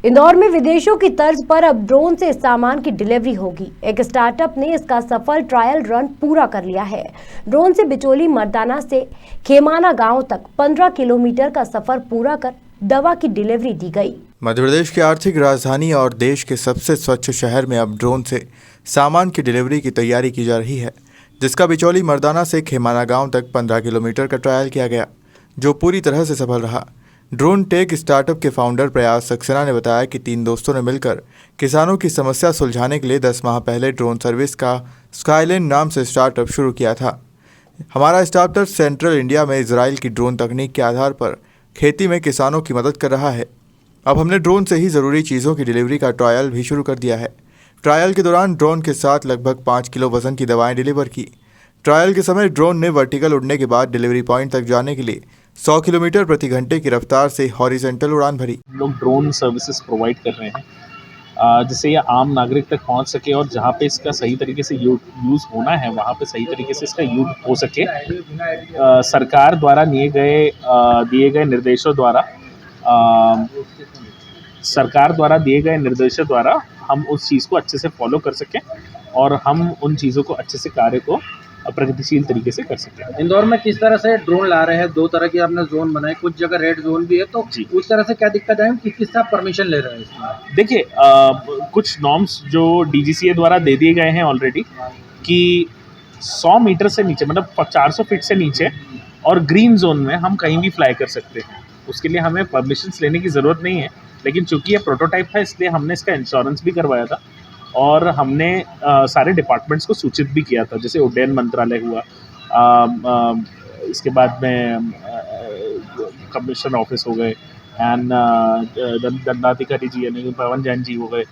इंदौर में विदेशों की तर्ज पर अब ड्रोन से सामान की डिलीवरी होगी। एक स्टार्टअप ने इसका सफल ट्रायल रन पूरा कर लिया है। ड्रोन से बिचौली मर्दाना से खेमाना गांव तक 15 किलोमीटर का सफर पूरा कर दवा की डिलीवरी दी गई। मध्य प्रदेश की आर्थिक राजधानी और देश के सबसे स्वच्छ शहर में अब ड्रोन से सामान की डिलीवरी की तैयारी की जा रही है, जिसका बिचौली मर्दाना से खेमाना गांव तक 15 किलोमीटर का ट्रायल किया गया, जो पूरी तरह से सफल रहा। ड्रोन टेक स्टार्टअप के फाउंडर प्रयास सक्सेना ने बताया कि 3 दोस्तों ने मिलकर किसानों की समस्या सुलझाने के लिए 10 माह पहले ड्रोन सर्विस का स्काईलैंड नाम से स्टार्टअप शुरू किया था। हमारा स्टार्टअप सेंट्रल इंडिया में इजराइल की ड्रोन तकनीक के आधार पर खेती में किसानों की मदद कर रहा है। अब हमने ड्रोन से ही ज़रूरी चीज़ों की डिलीवरी का ट्रायल भी शुरू कर दिया है। ट्रायल के दौरान ड्रोन के साथ लगभग 5 किलो वजन की दवाएं डिलीवर की। ट्रायल के समय ड्रोन ने वर्टिकल उड़ने के बाद डिलीवरी पॉइंट तक जाने के लिए 100 किलोमीटर प्रति घंटे की रफ्तार से हॉरिजेंटल उड़ान भरी। लोग ड्रोन सर्विसेज प्रोवाइड कर रहे हैं जिससे यह आम नागरिक तक पहुंच सके और जहां पे इसका सही तरीके से यूज़ होना है वहां पे सही तरीके से इसका यूज़ हो सके। सरकार द्वारा दिए गए निर्देशों द्वारा हम उस चीज़ को अच्छे से फॉलो कर सकें और हम उन चीज़ों को अच्छे से कार्य को प्रगतिशील तरीके से कर सकते हैं। इंदौर में किस तरह से ड्रोन ला रहे हैं? 2 तरह की आपने जोन बनाए, कुछ जगह रेड जोन भी है, तो उस तरह से क्या दिक्कत है? किससे आप परमिशन ले रहे हैं इसमें? देखिए, कुछ नॉर्म्स जो DGCA द्वारा दे दिए गए हैं ऑलरेडी कि 100 मीटर से नीचे मतलब 400 फीट से नीचे और ग्रीन जोन में हम कहीं भी फ्लाई कर सकते हैं। उसके लिए हमें परमिशंस लेने की ज़रूरत नहीं है, लेकिन चूंकि ये प्रोटोटाइप था इसलिए हमने इसका इंश्योरेंस भी करवाया था और हमने सारे डिपार्टमेंट्स को सूचित भी किया था, जैसे उड्डयन मंत्रालय हुआ, इसके बाद में कमिश्नर ऑफिस हो गए एंड दंडाधिकारी जी यानी पवन जैन जी हो गए।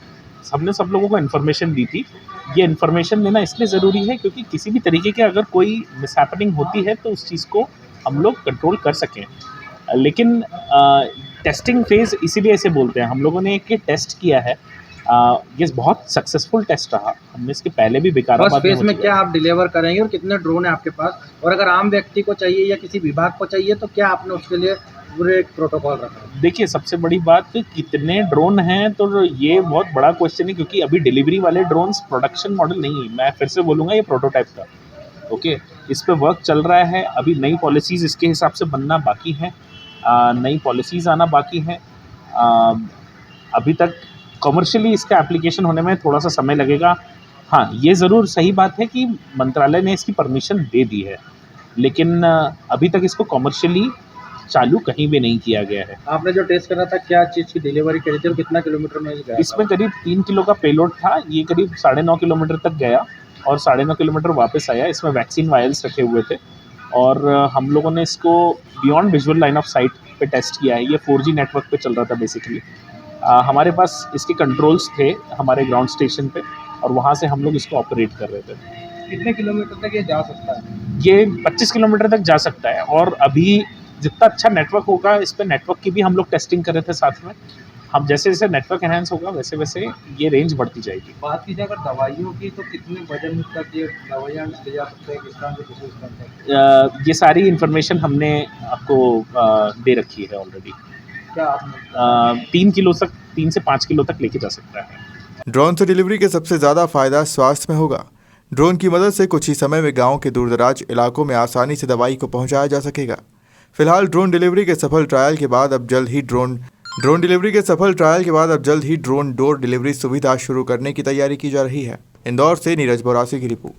हमने सब लोगों को इन्फॉर्मेशन दी थी। ये इन्फॉर्मेशन लेना इसलिए ज़रूरी है क्योंकि किसी भी तरीके की अगर कोई मिसहैपनिंग होती है तो उस चीज़ को हम लोग कंट्रोल कर सकें। लेकिन टेस्टिंग फेज़ इसीलिए ऐसे बोलते हैं। हम लोगों ने एक टेस्ट किया है, ये बहुत सक्सेसफुल टेस्ट रहा। हमने इसके पहले भी विकाराबाद फेज में क्या आप डिलीवर करेंगे और कितने ड्रोन है आपके पास, और अगर आम व्यक्ति को चाहिए या किसी विभाग को चाहिए तो क्या आपने उसके लिए पूरे प्रोटोकॉल रखा है? देखिए, सबसे बड़ी बात कितने ड्रोन हैं तो ये बहुत बड़ा क्वेश्चन है क्योंकि अभी डिलीवरी वाले ड्रोन्स प्रोडक्शन मॉडल नहीं है। मैं फिर से बोलूँगा, ये प्रोटोटाइप था। ओके, इस पे वर्क चल रहा है। अभी नई पॉलिसीज़ इसके हिसाब से बनना बाकी है, नई पॉलिसीज़ आना बाकी है। अभी तक कमर्शियली इसका एप्लीकेशन होने में थोड़ा सा समय लगेगा। हाँ, ये ज़रूर सही बात है कि मंत्रालय ने इसकी परमिशन दे दी है, लेकिन अभी तक इसको कमर्शियली चालू कहीं भी नहीं किया गया है। आपने जो टेस्ट करा था, क्या चीज़ की डिलीवरी करी थी और कितना किलोमीटर में गया? इसमें करीब 3 किलो का पेलोड था। ये करीब 9.5 किलोमीटर तक गया और 9.5 किलोमीटर वापस आया। इसमें वैक्सीन वायल्स रखे हुए थे और हम लोगों ने इसको beyond visual line of site पे टेस्ट किया है। ये 4G नेटवर्क पे चल रहा था बेसिकली। हमारे पास इसके कंट्रोल्स थे हमारे ग्राउंड स्टेशन पे और वहाँ से हम लोग इसको ऑपरेट कर रहे थे। कितने किलोमीटर तक ये जा सकता है? ये 25 किलोमीटर तक जा सकता है और अभी जितना अच्छा नेटवर्क होगा, इस पर नेटवर्क की भी हम लोग टेस्टिंग कर रहे थे साथ में। हम जैसे जैसे नेटवर्क एनहांस होगा वैसे वैसे ये रेंज बढ़ती जाएगी। बात की जाए अगर दवाइयों की, तो कितने वजन तक ये दवाइयाँ ले जा सकते हैं, किस तरह से किस तरह से? ये सारी इन्फॉर्मेशन हमने आपको दे रखी है ऑलरेडी। क्या आपने 3 से 5 किलो तक लेके जा सकता है। ड्रोन से डिलीवरी के सबसे ज़्यादा फायदा स्वास्थ्य में होगा। ड्रोन की मदद से कुछ ही समय में गांव के दूरदराज इलाकों में आसानी से दवाई को पहुंचाया जा सकेगा। फिलहाल ड्रोन डिलीवरी के सफल ट्रायल के बाद अब जल्द ही ड्रोन डोर डिलीवरी सुविधा शुरू करने की तैयारी की जा रही है। इंदौर से नीरज बोरासी की रिपोर्ट।